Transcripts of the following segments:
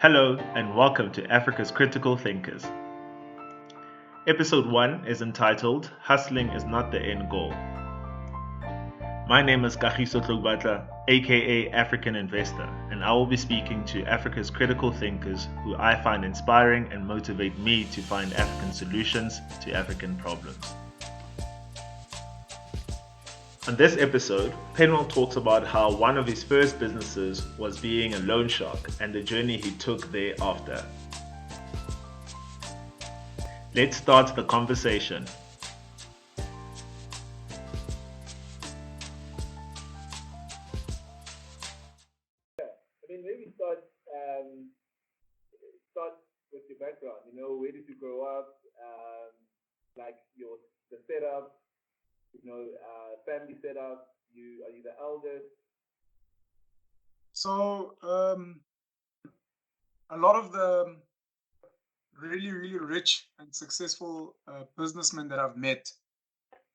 Hello, and welcome to Africa's Critical Thinkers. Episode 1 is entitled Hustling is Not the End Goal. My name is Kagiso Tlogbatla, aka African Investor, and I will be speaking to Africa's critical thinkers who I find inspiring and motivate me to find African solutions to African problems. On this episode, Peneul talks about how one of his first businesses was being a loan shark and the journey he took thereafter. Let's start the conversation. Maybe start with your background. Where did you grow up? Like the setup. Family setup. Are you the eldest? So a lot of the really, really rich and successful businessmen that I've met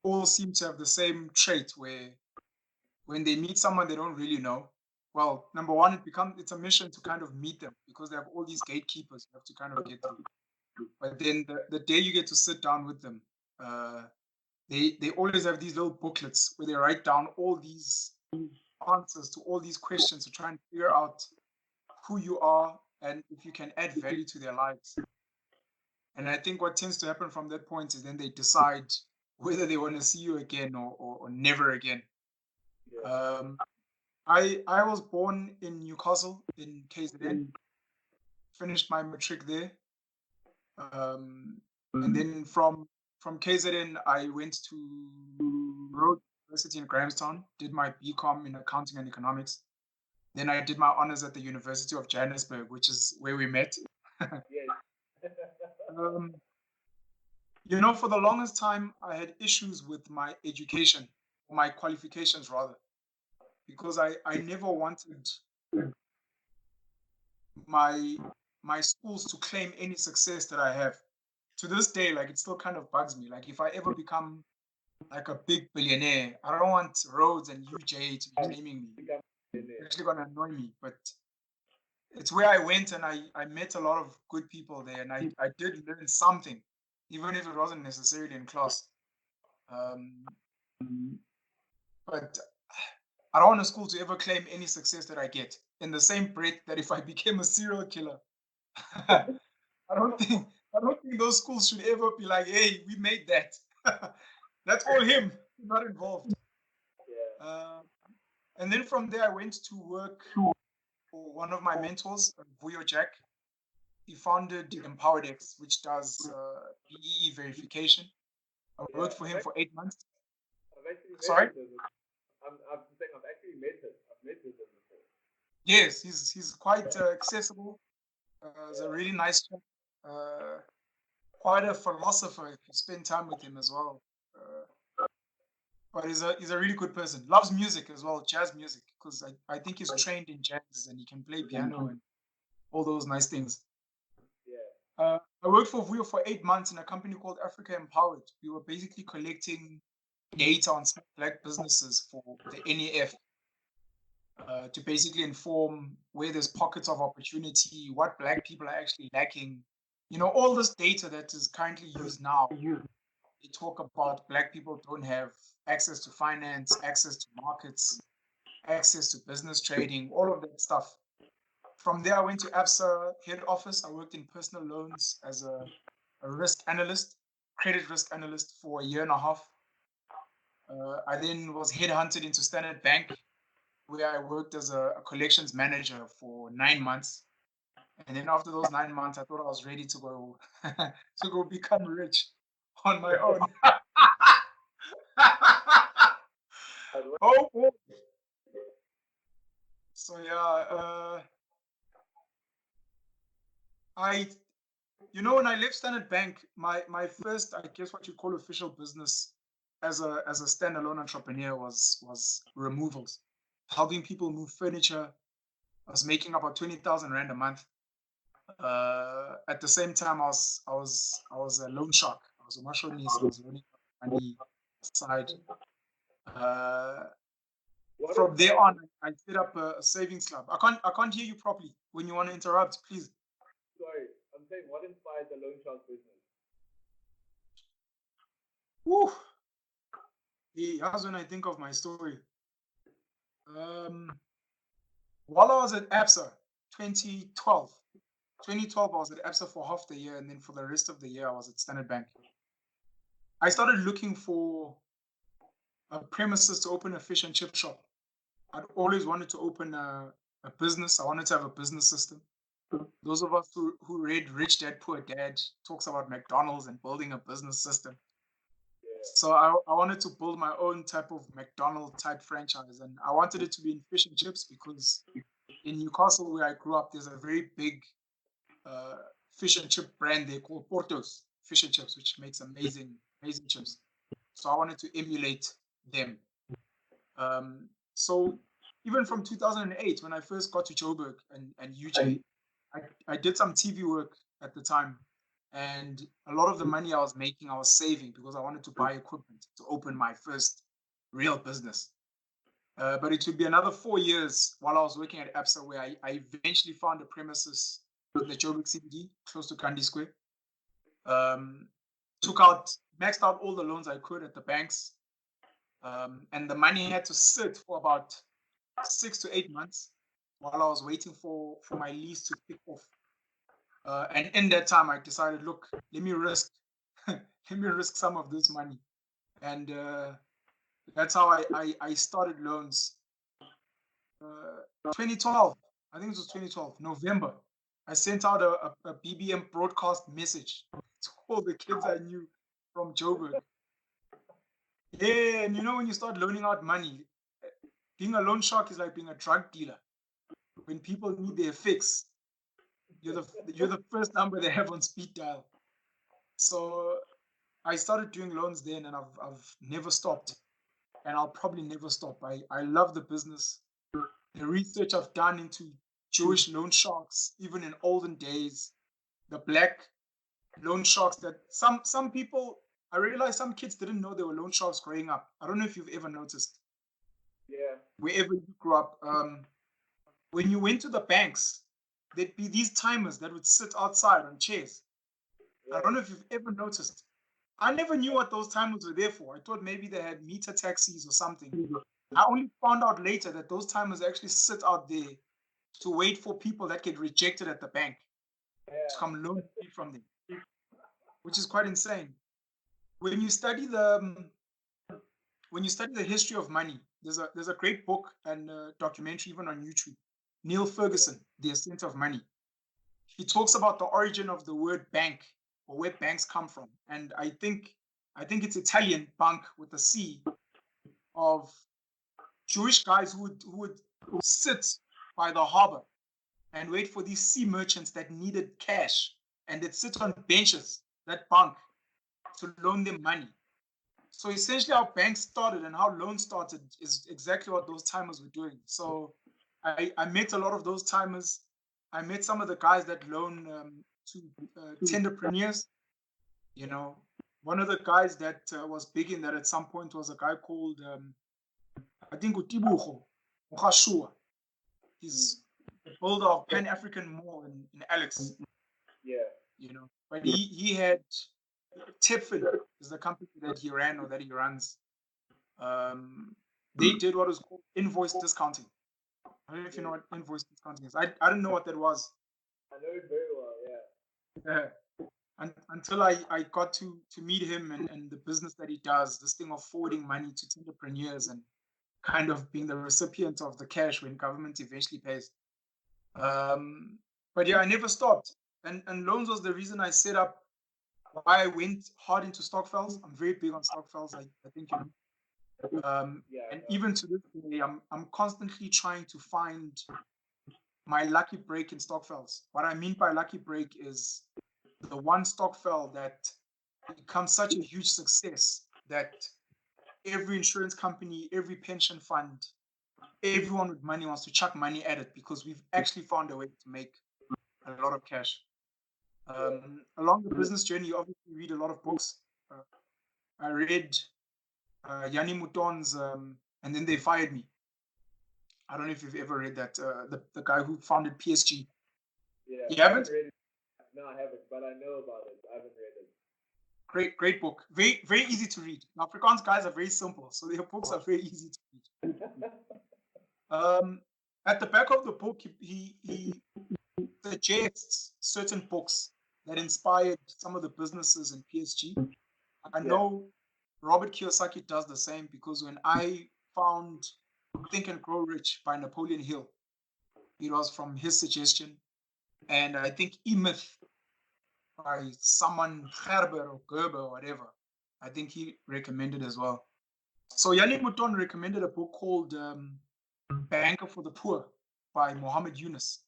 all seem to have the same trait where when they meet someone they don't really know, well, number one, it's a mission to kind of meet them because they have all these gatekeepers you have to kind of get through. But then the day you get to sit down with them, they always have these little booklets where they write down all these answers to all these questions to try and figure out who you are and if you can add value to their lives. And I think what tends to happen from that point is then they decide whether they want to see you again or never again. Yeah. I was born in Newcastle in KZN, finished my matric there. And then from KZN, I went to Rhodes University in Grahamstown, did my BCom in accounting and economics. Then I did my honors at the University of Johannesburg, which is where we met. For the longest time, I had issues with my education, my qualifications rather, because I never wanted my schools to claim any success that I have. To this day, like, it still kind of bugs me. Like, if I ever become like a big billionaire, I don't want Rhodes and UJ to be claiming me. It's actually going to annoy me, but it's where I went and I met a lot of good people there, and I did learn something, even if it wasn't necessarily in class. But I don't want a school to ever claim any success that I get. In the same breath that if I became a serial killer, I don't think those schools should ever be like, "Hey, we made that." That's all him, not involved. Yeah. And then from there, I went to work for one of my mentors, Vuyo Jack. He founded EmpoweredX, which does BEE verification. I worked for him for 8 months. Sorry? I'm saying I've actually met him. I've met with him before. Yes, he's quite accessible. He's a really nice chap. Quite a philosopher if you spend time with him as well. But he's a really good person. Loves music as well, jazz music, because I think he's trained in jazz and he can play piano and all those nice things. Yeah. I worked for Vuyo for 8 months in a company called Africa Empowered. We were basically collecting data on Black businesses for the NEF to basically inform where there's pockets of opportunity, what Black people are actually lacking. All this data that is currently used now. They talk about Black people don't have access to finance, access to markets, access to business trading, all of that stuff. From there, I went to ABSA head office. I worked in personal loans as a risk analyst, credit risk analyst for a year and a half. I then was headhunted into Standard Bank, where I worked as a collections manager for 9 months. And then after those 9 months, I thought I was ready to go to go become rich on my own. Oh boy. So yeah, when I left Standard Bank, my first, I guess what you call official business as a standalone entrepreneur was removals, helping people move furniture. I was making about 20,000 rand a month. At the same time, I was a loan shark. I was a mashonist. I was loaning money aside. From there on, I set up a savings club. I can't hear you properly. When you want to interrupt, please. saying, what inspired the loan shark business? Woo! That's when I think of my story. While I was at ABSA, 2012, I was at ABSA for half the year, and then for the rest of the year, I was at Standard Bank. I started looking for a premises to open a fish and chip shop. I'd always wanted to open a business. I wanted to have a business system. Those of us who read Rich Dad Poor Dad talks about McDonald's and building a business system. So I wanted to build my own type of McDonald's type franchise, and I wanted it to be in fish and chips because in Newcastle, where I grew up, there's a very big fish and chip brand there called Porto's Fish and Chips, which makes amazing chips. So I wanted to emulate them. So even from 2008, when I first got to Joburg and UJ, I did some TV work at the time. And a lot of the money I was making, I was saving because I wanted to buy equipment to open my first real business. But it would be another 4 years while I was working at ABSA where I eventually found a premises in the Joburg CBD, close to Kandy Square. Maxed out all the loans I could at the banks. And the money had to sit for about 6 to 8 months while I was waiting for my lease to kick off. And in that time, I decided, look, let me risk some of this money. And that's how I started loans. 2012, I think it was 2012, November. I sent out a BBM broadcast message to all the kids I knew from Joburg. Yeah, and you know, when you start loaning out money, being a loan shark is like being a drug dealer. When people need their fix, you're the first number they have on speed dial. So I started doing loans then, and I've never stopped, and I'll probably never stop. I love the business. The research I've done into Jewish loan sharks, even in olden days, the black loan sharks that some people, I realized some kids didn't know there were loan sharks growing up. I don't know if you've ever noticed. Yeah. Wherever you grew up, when you went to the banks, there'd be these timers that would sit outside on chairs. I don't know if you've ever noticed. I never knew what those timers were there for. I thought maybe they had meter taxis or something. I only found out later that those timers actually sit out there to wait for people that get rejected at the bank to come loan from them, which is quite insane. When you study the history of money, there's a great book and documentary even on YouTube. Neil Ferguson, The Ascent of Money. He talks about the origin of the word bank or where banks come from, and I think it's Italian bank with a C, of Jewish guys who would sit by the harbor and wait for these sea merchants that needed cash, and they'd sit on benches, that bank, to loan them money. So essentially how banks started and how loans started is exactly what those timers were doing. So I met a lot of those timers. I met some of the guys that loan to tenderpreneurs. You know, one of the guys that was big in that at some point was a guy called, I think, Utibucho Mlotshwa. He's the builder of Pan-African Mall in Alex. Yeah. You know, but he had Tipfin is the company that he ran or that he runs. They did what was called invoice discounting. I don't know if you know what invoice discounting is. I didn't know what that was. I know it very well, yeah. Until I got to meet him and the business that he does, this thing of forwarding money to entrepreneurs and kind of being the recipient of the cash when government eventually pays. But yeah, I never stopped. And loans was the reason I set up, why I went hard into stokvels. I'm very big on stokvels, I think you know. And even to this day, I'm constantly trying to find my lucky break in stokvels. What I mean by lucky break is the one stokvel that becomes such a huge success that every insurance company, every pension fund, everyone with money wants to chuck money at it because we've actually found a way to make a lot of cash. Along the business journey, you obviously read a lot of books. I read Yanni Mouton's And Then They Fired Me. I don't know if you've ever read that. The guy who founded PSG. Yeah. You haven't? No, I haven't, but I know about it. I haven't read it. Great book. Very, very easy to read. Afrikaans guys are very simple, so their books are very easy to read. At the back of the book, he suggests certain books that inspired some of the businesses in PSG. I know Robert Kiyosaki does the same, because when I found Think and Grow Rich by Napoleon Hill, it was from his suggestion. And I think E-Myth by someone, Gerber or Gerber or whatever, I think he recommended as well. So Yannick Mouton recommended a book called Banker for the Poor by Mohammed Yunus.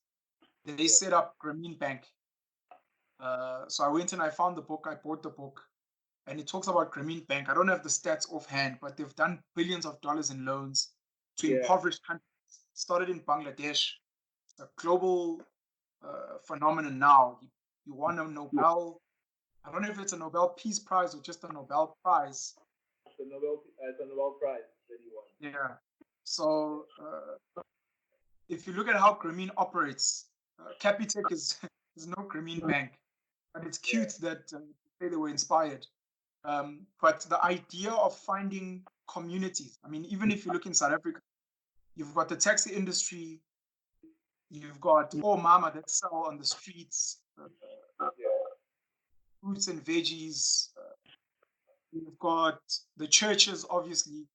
They set up Grameen Bank. So I went and I found the book, I bought the book, and it talks about Grameen Bank. I don't have the stats offhand, but they've done billions of dollars in loans to impoverished countries. Started in Bangladesh, a global phenomenon now. You won a Nobel, I don't know if it's a Nobel Peace Prize or just a Nobel Prize. It's a Nobel Prize that he won. Yeah. So if you look at how Grameen operates, Capitec is no Grameen Bank, but it's cute that they were inspired. But the idea of finding communities, I mean, even if you look in South Africa, you've got the taxi industry, you've got mama that sell on the streets, fruits and veggies, you've got the churches, obviously.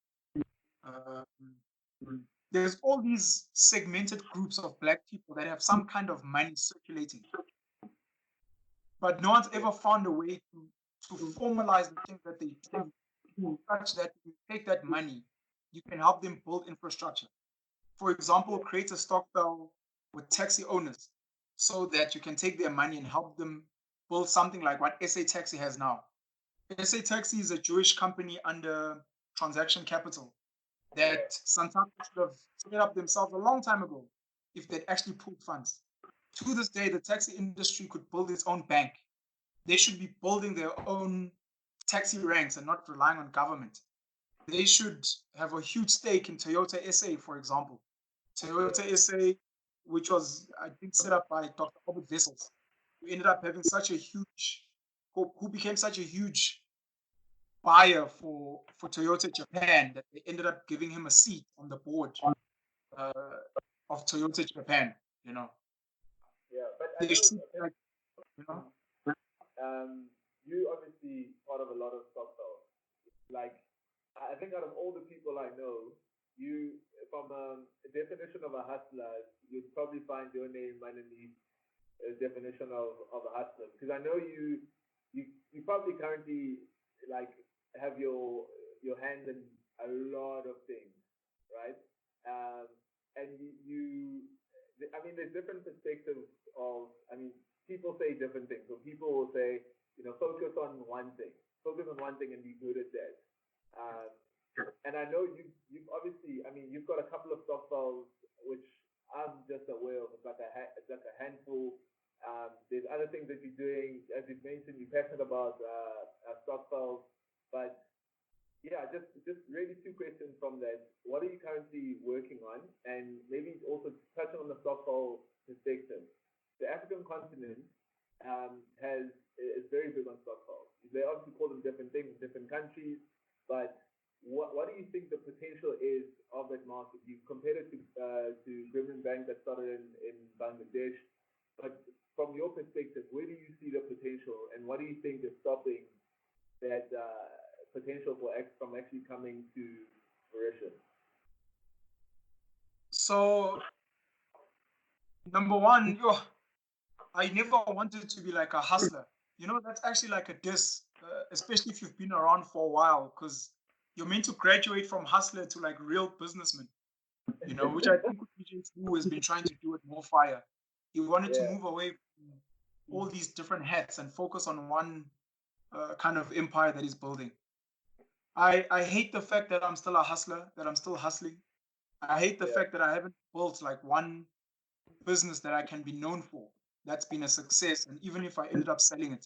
There's all these segmented groups of Black people that have some kind of money circulating. But no one's ever found a way to formalize the things that they do, such that you take that money, you can help them build infrastructure. For example, create a stokvel with taxi owners so that you can take their money and help them build something like what SA Taxi has now. SA Taxi is a Jewish company under Transaction Capital that Santaco should have set up themselves a long time ago if they'd actually pulled funds. To this day, the taxi industry could build its own bank. They should be building their own taxi ranks and not relying on government. They should have a huge stake in Toyota SA, for example. Toyota SA, which was, I think, set up by Dr. Albert Wessels, who ended up having who became such a huge buyer for Toyota Japan that they ended up giving him a seat on the board of Toyota Japan, you know. Yeah, but you obviously part of a lot of stokvels. Like, I think out of all the people I know, you, from a definition of a hustler, you'd probably find your name underneath a definition of a hustler. Because I know you probably currently like have your hands in a lot of things, right? And I mean, there's different perspectives of, I mean, people say different things. So people will say, focus on one thing and be good at that. And I know you've obviously, I mean, you've got a couple of stokvels which I'm just aware of. It's like a handful. There's other things that you're doing, as you've mentioned. You're passionate about stokvels, but yeah, just really two questions from that. What are you currently working on, and maybe also touching on the stokvel perspective? The African continent is very big on stokvels. They obviously call them different things in different countries, but what do you think the potential is of that market? You compared it to Grameen Bank that started in Bangladesh, but from your perspective, where do you see the potential, and what do you think is stopping that potential from actually coming to fruition? So, number one, I never wanted to be like a hustler. That's actually like a diss, especially if you've been around for a while, because you're meant to graduate from hustler to like real businessman, which I think who has been trying to do it more fire. He wanted to move away from all these different hats and focus on one kind of empire that he's building. I hate the fact that I'm still a hustler, that I'm still hustling. I hate the fact that I haven't built like one business that I can be known for that's been a success. And even if I ended up selling it,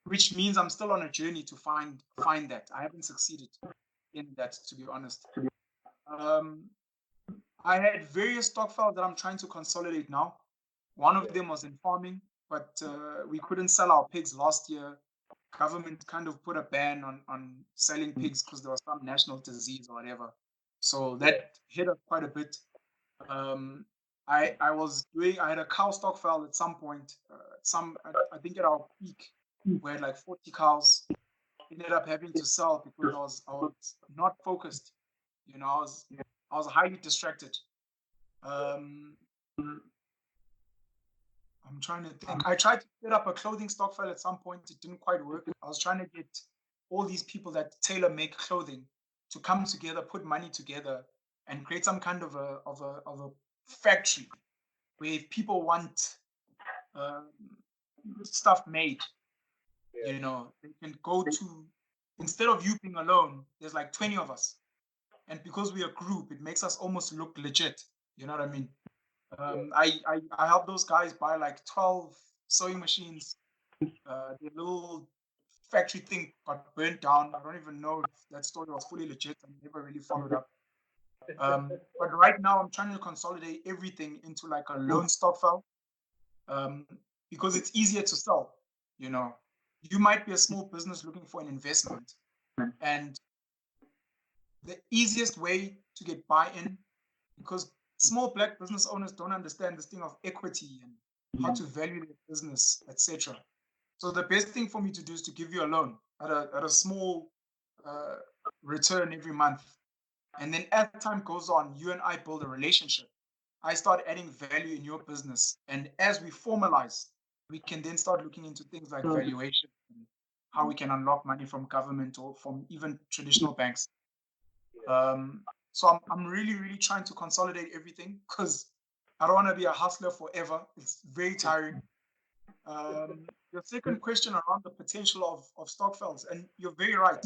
which means I'm still on a journey to find that. I haven't succeeded in that, to be honest. I had various stokvels that I'm trying to consolidate now. One of them was in farming. but we couldn't sell our pigs last year. Government kind of put a ban on selling pigs because there was some national disease or whatever. So that hit us quite a bit. I had a cow stock file at some point. I think at our peak, we had like 40 cows. Ended up having to sell because I was not focused. You know, I was highly distracted. I'm trying to think. I tried to set up a clothing stock file at some point. It didn't quite work. I was trying to get all these people that tailor make clothing to come together, put money together, and create some kind of a factory where if people want stuff made, you know, they can go to, instead of you being alone, there's like 20 of us. And because we're a group, it makes us almost look legit. You know what I mean? I helped those guys buy like 12 sewing machines. The little factory thing got burnt down. I don't even know if that story was fully legit. I never really followed up. But right now I'm trying to consolidate everything into like a loan stock file, because it's easier to sell. You know, you might be a small business looking for an investment, and the easiest way to get buy-in, because small Black business owners don't understand this thing of equity and how to value their business, etc. So the best thing for me to do is to give you a loan at a small return every month. And then as time goes on, you and I build a relationship. I start adding value in your business. And as we formalize, we can then start looking into things like valuation and how we can unlock money from government or from even traditional banks. So I'm really, really trying to consolidate everything because I don't want to be a hustler forever. It's very tiring. Your second question around the potential of stock files, and you're very right.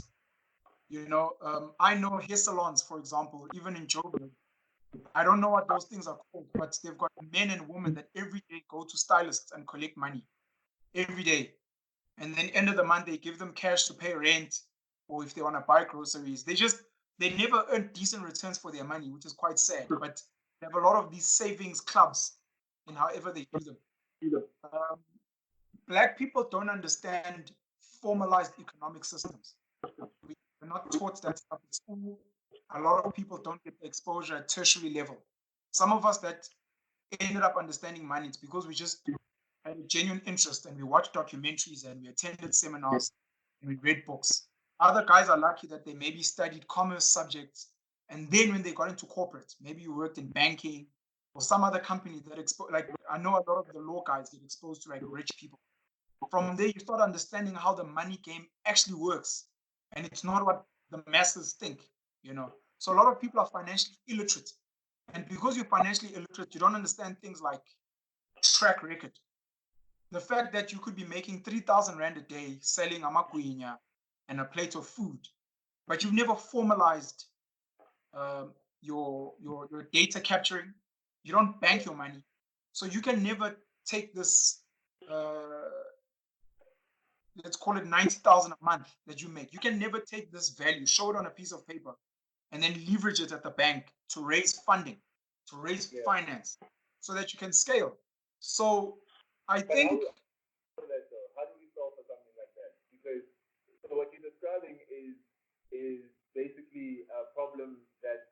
You know, I know hair salons, for example, even in Joburg. I don't know what those things are called, but they've got men and women that every day go to stylists and collect money every day. And then end of the month, they give them cash to pay rent, or if they want to buy groceries. They never earn decent returns for their money, which is quite sad. But they have a lot of these savings clubs in however they do them. Black people don't understand formalized economic systems. We're not taught that stuff at school. A lot of people don't get the exposure at tertiary level. Some of us that ended up understanding money, it's because we just had a genuine interest and we watched documentaries and we attended seminars and we read books. Other guys are lucky that they maybe studied commerce subjects, and then when they got into corporate, maybe you worked in banking or some other company that like I know a lot of the law guys get exposed to like rich people. From there, you start understanding how the money game actually works, and it's not what the masses think, you know. So a lot of people are financially illiterate, and because you're financially illiterate, you don't understand things like track record. The fact that you could be making 3,000 rand a day selling amakuinya and a plate of food, but you've never formalized your data capturing. You don't bank your money, so you can never take this. Let's call it 90,000 a month that you make. You can never take this value, show it on a piece of paper, and then leverage it at the bank to raise funding, to raise finance, so that you can scale. So I think. How do we solve for something like that? Because what you're describing is basically a problem that's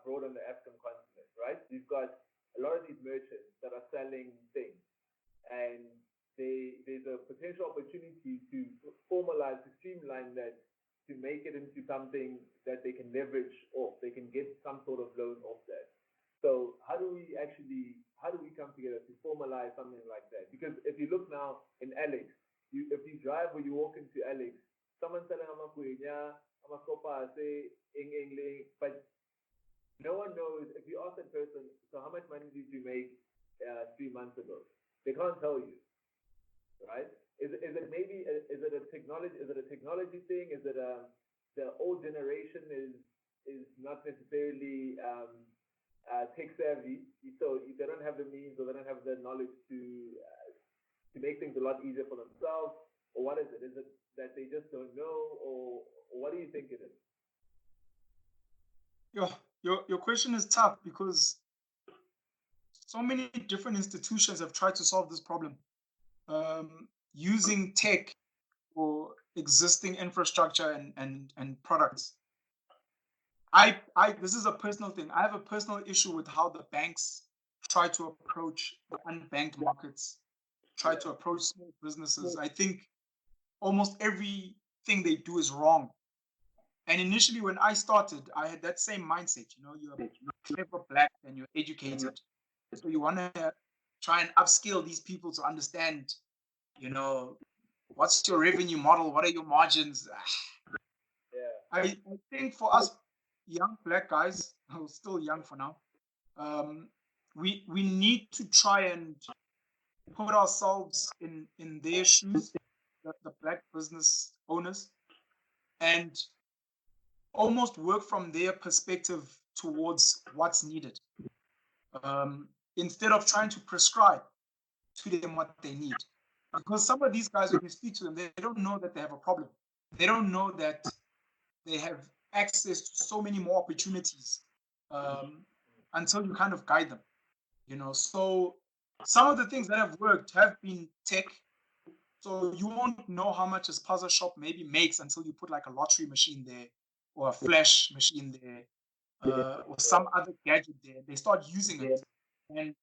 brought on the African continent, right? You've got a lot of these merchants that are selling things, and there's a potential opportunity to formalize, to streamline that, to make it into something that they can leverage off. They can get some sort of loan off that. So how do we come together to formalize something like that? Because if you look now in Alex, if you drive or you walk into Alex, someone's selling amakuinya, amakopa, say, ing, but no one knows. If you ask that person, so how much money did you make 3 months ago? They can't tell you, right? Is it a technology thing? Is it the old generation is not necessarily tech savvy, so they don't have the means or they don't have the knowledge to make things a lot easier for themselves? Or what is it? Is it that they just don't know, or what do you think it is? Your question is tough because so many different institutions have tried to solve this problem. using tech for existing infrastructure and products. This is a personal thing. I have a personal issue with how the banks try to approach the unbanked markets, try to approach small businesses. I think almost everything they do is wrong. And initially, when I started, I had that same mindset. You're clever black and you're educated, so you want to try and upskill these people to understand, what's your revenue model, what are your margins. Yeah. I think for us young black guys, who's still young for now, we need to try and put ourselves in their shoes, the black business owners, and almost work from their perspective towards what's needed, instead of trying to prescribe to them what they need. Because some of these guys, when you speak to them, they don't know that they have a problem. They don't know that they have access to so many more opportunities, until you kind of guide them. So some of the things that have worked have been tech. So you won't know how much a puzzle shop maybe makes until you put like a lottery machine there, or a flash machine there, or some other gadget there. They start using it, and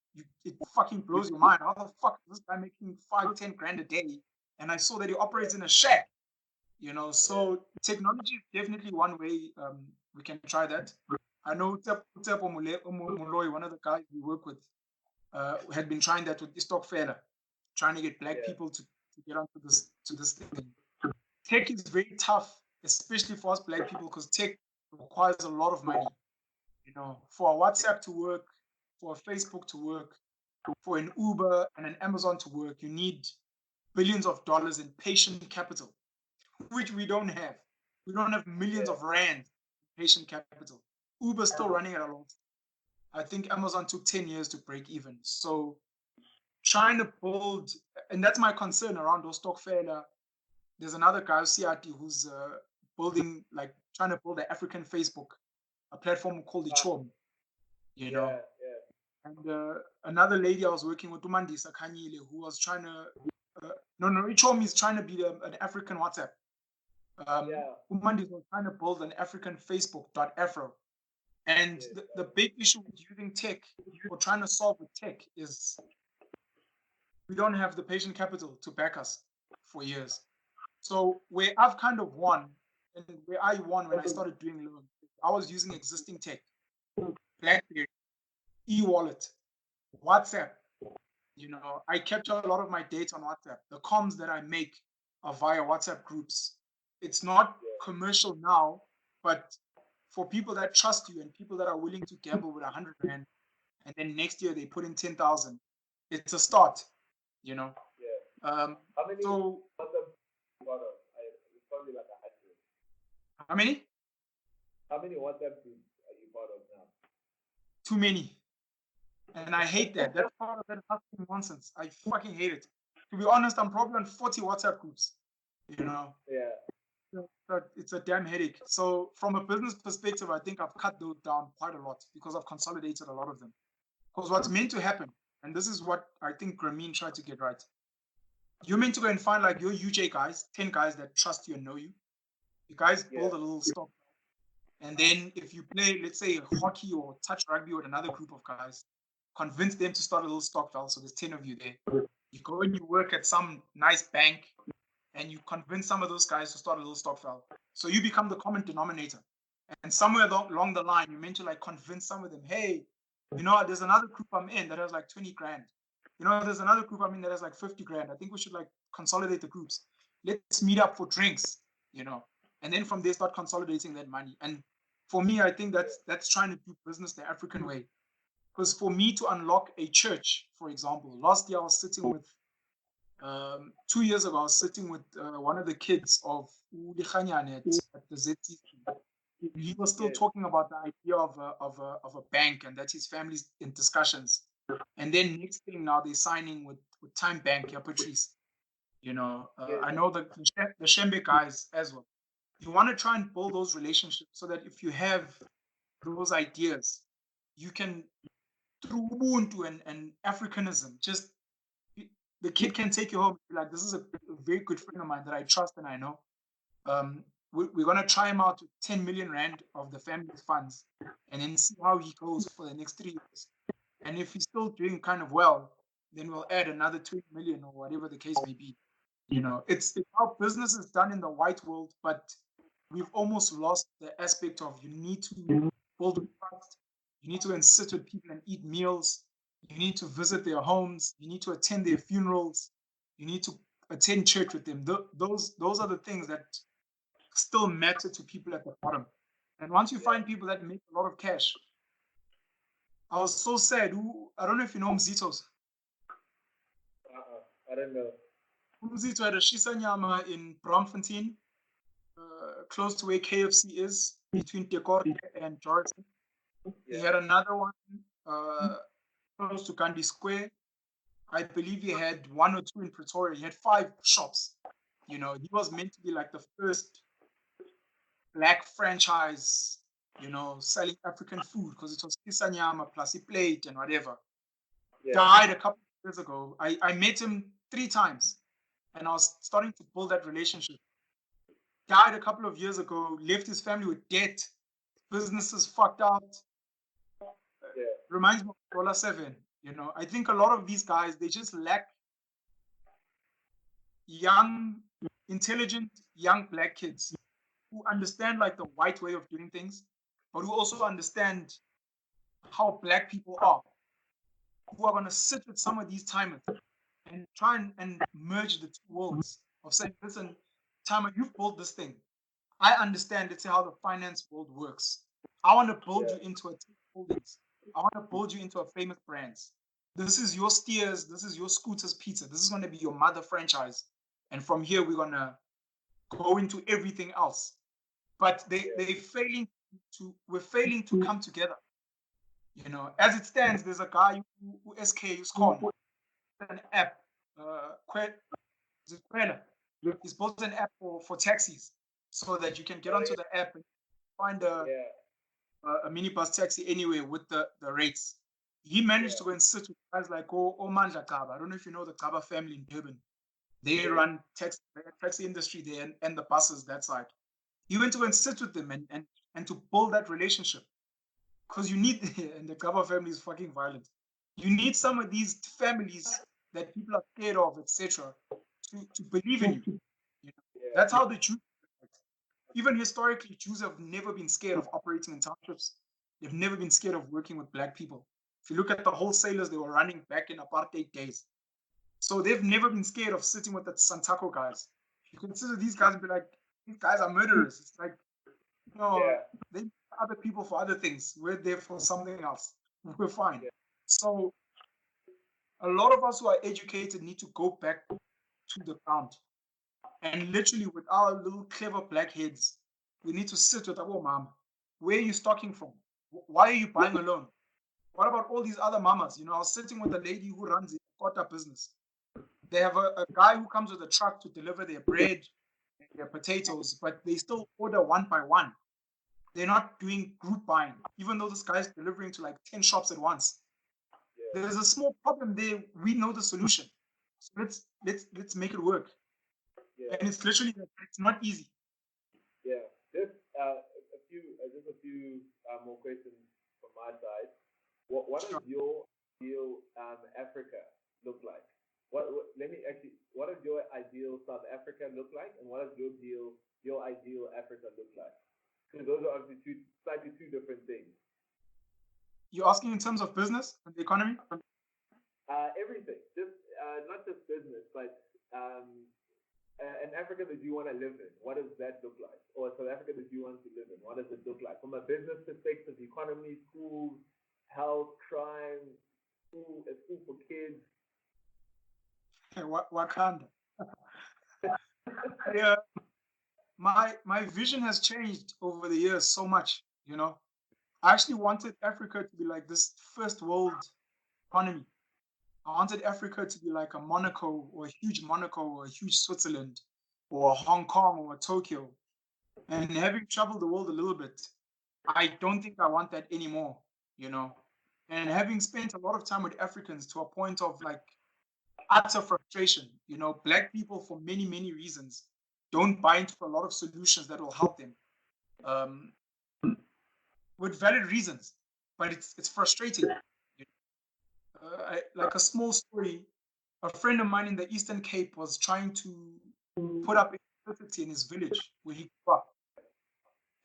it fucking blows your mind. How the fuck is this guy making 5-10 grand a day? And I saw that he operates in a shack. So technology is definitely one way we can try that. I know Tepo Moloi, one of the guys we work with, had been trying that with Istokfela, trying to get black people to get onto this thing. Tech is very tough, especially for us black people, because tech requires a lot of money. For a WhatsApp to work, for a Facebook to work, for an Uber and an Amazon to work, you need billions of dollars in patient capital, which we don't have. We don't have millions of rand patient capital. Uber's still running at a loss. I think Amazon took 10 years to break even. So trying to build, and that's my concern around those Stokfela. There's another guy, Siati, who's trying to build an African Facebook, a platform called Ichom, Yeah. And another lady I was working with, Umandisa Kanyile, who was trying to, Ichom is trying to be an African WhatsApp. Umandisa was trying to build an African Facebook.afro. And the big issue with using tech, or trying to solve with tech, is we don't have the patient capital to back us for years. So where I've kind of won, and where I won when I started doing loans, I was using existing tech, BlackBerry, e-wallet, WhatsApp. I capture a lot of my data on WhatsApp. The comms that I make are via WhatsApp groups. It's not commercial now, but for people that trust you and people that are willing to gamble with 100 rand, and then next year they put in 10,000, it's a start. How many So WhatsApp part of? It's probably like 100. how many? How many WhatsApp groups are you part of now? Too many. And I hate that. That's part of that fucking nonsense. I fucking hate it. To be honest, I'm probably on 40 WhatsApp groups. Yeah. But it's a damn headache. So from a business perspective, I think I've cut those down quite a lot because I've consolidated a lot of them. Because what's meant to happen, and this is what I think Grameen tried to get right. You're meant to go and find like your UJ guys, 10 guys that trust you and know you. You guys build a little stock. And then if you play, let's say, hockey or touch rugby with another group of guys, convince them to start a little stockpile. So there's 10 of you there. You go and you work at some nice bank, and you convince some of those guys to start a little stockpile. So you become the common denominator. And somewhere along the line, you're meant to like convince some of them, hey, there's another group I'm in that has like 20 grand. There's another group I'm in that has like 50 grand. I think we should like consolidate the groups. Let's meet up for drinks, and then from there start consolidating that money. And for me, I think that's trying to do business the African way. Because for me to unlock a church, for example, last year I was sitting with, 2 years ago, I was sitting with one of the kids of Ulikhanyane at the ZT. He was still talking about the idea of a bank, and that his family's in discussions. And then next thing now they're signing with Time Bank, Patrice. I know the Shembe guys as well. You want to try and build those relationships so that if you have those ideas, you can, through Ubuntu and Africanism, just the kid can take you home. Like, this is a very good friend of mine that I trust and I know. We're gonna try him out with 10 million rand of the family's funds, and then see how he goes for the next 3 years. And if he's still doing kind of well, then we'll add another 20 million or whatever the case may be. It's how business is done in the white world, but we've almost lost the aspect of you need to build trust, you need to sit with people and eat meals, you need to visit their homes, you need to attend their funerals, you need to attend church with them. Those are the things that still matter to people at the bottom. And once you find people that make a lot of cash, I was so sad. I don't know if you know Mzitos. I don't know. Mzito had a Shisa Nyama in Bromfontein, close to where KFC is, between Tekor and Jordan. He had another one close to Gandhi Square. I believe he had 1 or 2 in Pretoria. He had 5 shops. He was meant to be like the first black franchise, selling African food, because it was Kisanyama plus a plate and whatever. Died a couple of years ago. I met him 3 times, and I was starting to build that relationship. Died a couple of years ago, left his family with debt, businesses fucked out. Reminds me of $7. I think a lot of these guys, they just lack young, intelligent, young black kids who understand like the white way of doing things, but who also understand how black people are, who are going to sit with some of these timers and try and merge the 2 worlds of saying, listen, Timer, you've built this thing. I understand, let's say, how the finance world works. I want to build you into a holdings. I want to build you into a famous brands. This is your Steers. This is your Scooters Pizza. This is going to be your mother franchise. And from here, we're going to go into everything else. But we're failing to come together. As it stands, there's a guy who SK is called an app. He's built an app for taxis so that you can get onto the app and find a minibus taxi anywhere with the rates. He managed to go and sit with guys like Mandla Kaba. I don't know if you know the Kaba family in Durban. They run taxi industry there and the buses that side. He went to go and sit with them and to build that relationship. Because you need, and the Kaba family is fucking violent. You need some of these families that people are scared of, etc., to believe in you. That's how the Jews. Even historically, Jews have never been scared of operating in townships. They've never been scared of working with black people. If you look at the wholesalers they were running back in apartheid days. So they've never been scared of sitting with the Santaco guys. You consider these guys and be like, these guys are murderers. It's like, they other people for other things. We're there for something else. We're fine. So a lot of us who are educated need to go back to the ground. And literally with our little clever black heads, we need to sit with our mom. Where are you stocking from? Why are you buying alone? What about all these other mamas? I was sitting with a lady who runs a Kota business. They have a guy who comes with a truck to deliver their bread and their potatoes, but they still order one by one. They're not doing group buying, even though this guy's delivering to like 10 shops at once. There's a small problem there. We know the solution. So let's make it work. And it's literally, it's not easy. Just a few more questions from my side. What does your ideal Africa look like? What does your ideal South Africa look like, and what does your ideal Africa look like? Because those are obviously slightly two different things. You're asking in terms of business and the economy? Everything, just not just business, but an Africa that you want to live in. What does that look like? Or South Africa that you want to live in? What does it look like from a business perspective? Economy, schools, health, crime, school for kids. Wakanda. My vision has changed over the years so much. I actually wanted Africa to be like this first world economy. I wanted Africa to be like a Monaco or a huge Monaco or a huge Switzerland or a Hong Kong or a Tokyo. And having traveled the world a little bit, I don't think I want that anymore, And having spent a lot of time with Africans to a point of like, utter frustration. Black people, for many, many reasons, don't buy into a lot of solutions that will help them, um, with valid reasons. But it's frustrating. Like a small story, a friend of mine in the Eastern Cape was trying to put up electricity in his village where he grew up,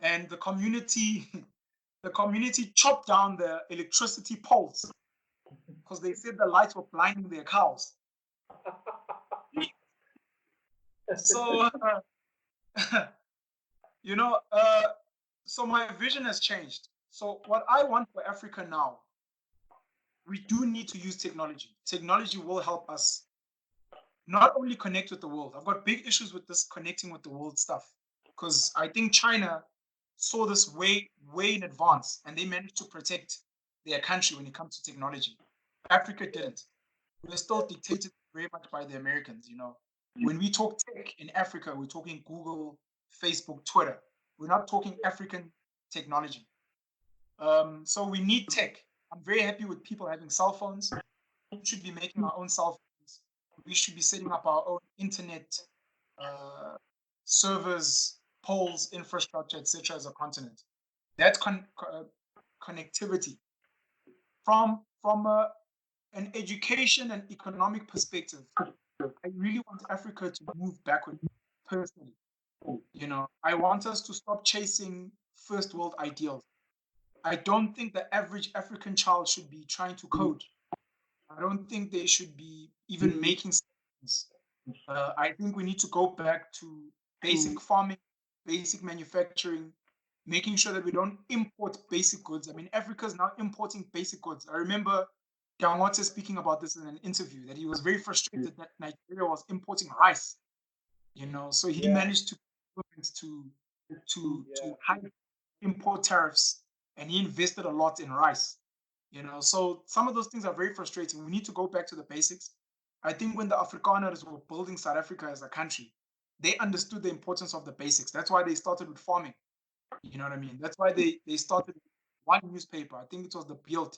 and the community the community chopped down the electricity poles because they said the lights were blinding their cows. So you know, so my vision has changed. So what I want for Africa now, we do need to use technology. Technology will help us not only connect with the world. I've got big issues with this connecting with the world stuff because I think China saw this way, way in advance, and they managed to protect their country when it comes to technology. Africa didn't. We're still dictated very much by the Americans. When we talk tech in Africa, we're talking Google, Facebook, Twitter. We're not talking African technology. So we need tech. I'm very happy with people having cell phones. We should be making our own cell phones. We should be setting up our own internet servers, poles, infrastructure, etc. as a continent. That's connectivity. From an education and economic perspective, I really want Africa to move backward personally. I want us to stop chasing first world ideals. I don't think the average African child should be trying to code. I don't think they should be even making sense. I think we need to go back to basic farming, basic manufacturing, making sure that we don't import basic goods. I mean, Africa is now importing basic goods. I remember Dangote speaking about this in an interview, that he was very frustrated that Nigeria was importing rice. So he managed to hike import tariffs, and he invested a lot in rice. So some of those things are very frustrating. We need to go back to the basics. I think when the Afrikaners were building South Africa as a country, they understood the importance of the basics. That's why they started with farming. You know what I mean? That's why they started with one newspaper. I think it was the Beeld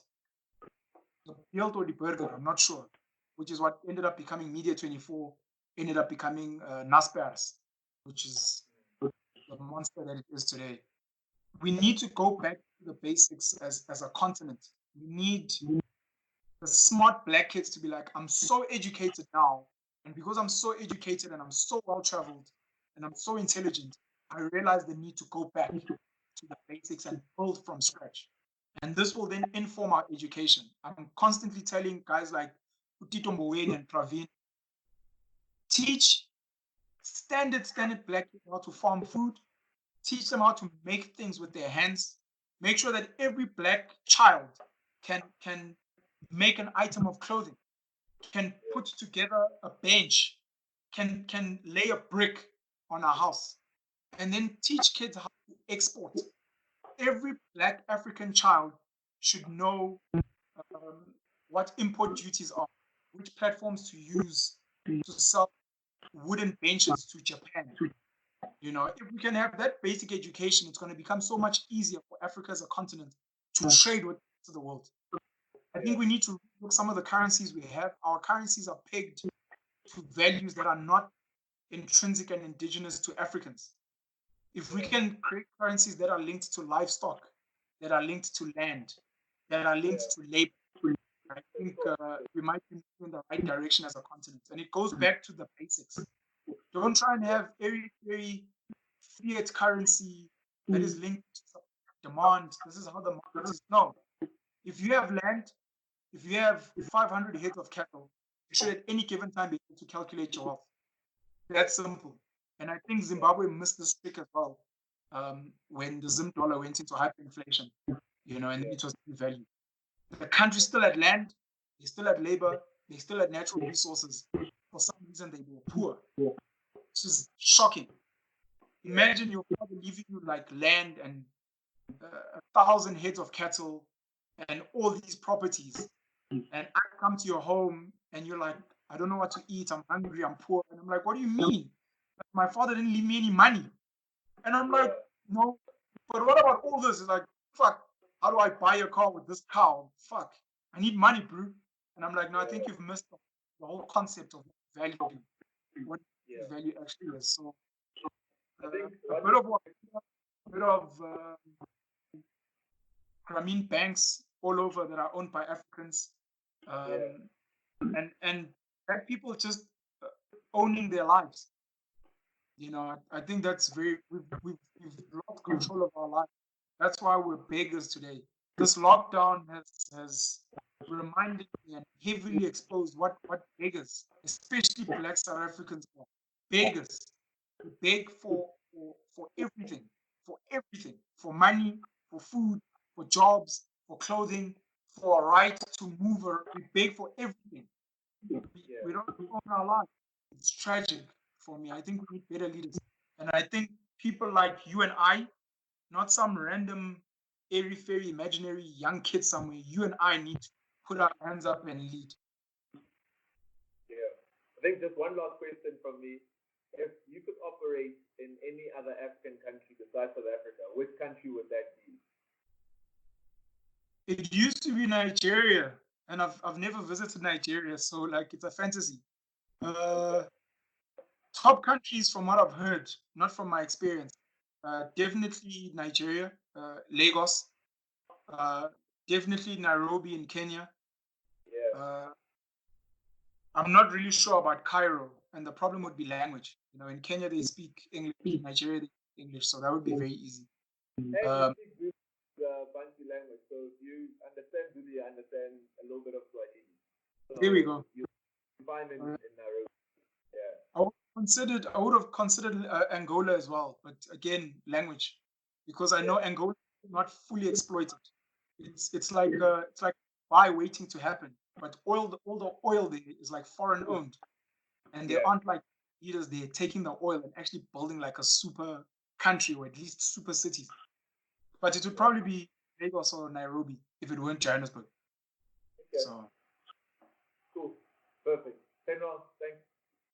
or the Burger, I'm not sure, which is what ended up becoming Media 24, ended up becoming Naspers, which is the monster that it is today. We need to go back to the basics as a continent. We need the smart black kids to be like, I'm so educated now. And because I'm so educated and I'm so well traveled and I'm so intelligent, I realize the need to go back to the basics and build from scratch. And this will then inform our education. I'm constantly telling guys like Utito Mboweni and Praveen, teach standard black people how to farm food, teach them how to make things with their hands, make sure that every black child can make an item of clothing, can put together a bench, can lay a brick on a house, and then teach kids how to export. Every black African child should know what import duties are, which platforms to use to sell wooden benches to Japan. If we can have that basic education, it's going to become so much easier for Africa as a continent to trade with the world. I think we need to look some of the currencies we have. Our currencies are pegged to values that are not intrinsic and indigenous to Africans. If we can create currencies that are linked to livestock, that are linked to land, that are linked to labor, I think we might be moving in the right direction as a continent. And it goes back to the basics. Don't try and have very fiat currency that is linked to demand. This is how the market is. No. If you have land, if you have 500 heads of cattle, you should at any given time be able to calculate your wealth. That's simple. And I think Zimbabwe missed this trick as well when the Zim dollar went into hyperinflation, and it was devalued. The country still had land, they still had labor, they still had natural resources. For some reason, they were poor. This is shocking. Imagine your father leaving you like land and 1,000 heads of cattle and all these properties. And I come to your home and you're like, I don't know what to eat. I'm hungry. I'm poor. And I'm like, what do you mean? My father didn't leave me any money. And I'm like, no. But what about all this? It's like, fuck, how do I buy a car with this cow? Fuck, I need money, bro. And I'm like, no, I think you've missed the whole concept of value, what Yeah. value actually is. So I think a bit of Grameen banks all over that are owned by Africans, and black people just owning their lives. I think that's we've lost control of our lives. That's why we're beggars today. This lockdown has reminded me and heavily exposed what beggars, especially black South Africans, are. Beggars. We beg for everything, for money, for food, for jobs, for clothing, for a right to move. We beg for everything. We don't own our lives. It's tragic for me. I think we need better leaders. And I think people like you and I, not some random airy-fairy imaginary young kid somewhere, you and I need to put our hands up and lead. Yeah. I think just one last question from me. If you could operate in any other African country besides South Africa, which country would that be? It used to be Nigeria, and I've never visited Nigeria, so like it's a fantasy. Top countries from what I've heard, not from my experience. Definitely Nigeria, Lagos, definitely Nairobi in Kenya. Yeah. I'm not really sure about Cairo, and the problem would be language. In Kenya they speak English, in Nigeria they speak English, so that would be very easy. And you speak the Bantu language, so you understand Zulu, you understand a little bit of Swahili. So there we go. You find in Nairobi. Yeah. I would have considered Angola as well, but again, language, because I know Angola is not fully exploited. It's like buy waiting to happen, but all the oil there is like foreign owned, and they aren't like leaders. They're taking the oil and actually building like a super country, or at least super cities. But it would probably be Lagos or Nairobi if it weren't Johannesburg. Okay. So cool, perfect. Peneul,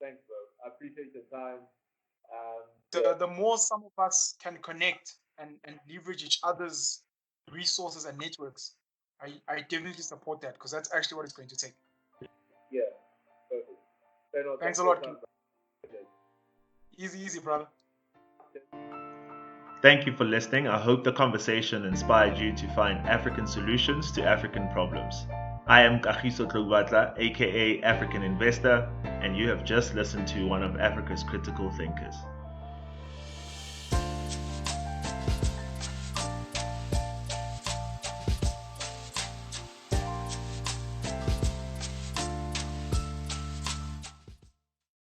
thanks, bro. I appreciate your time. The more some of us can connect and leverage each other's resources and networks, I definitely support that, because that's actually what it's going to take. Yeah, perfect. Peneul, thanks a lot. Easy, brother. Thank you for listening. I hope the conversation inspired you to find African solutions to African problems. I am Kagiso Tlogwatla, aka African Investor, and you have just listened to one of Africa's critical thinkers.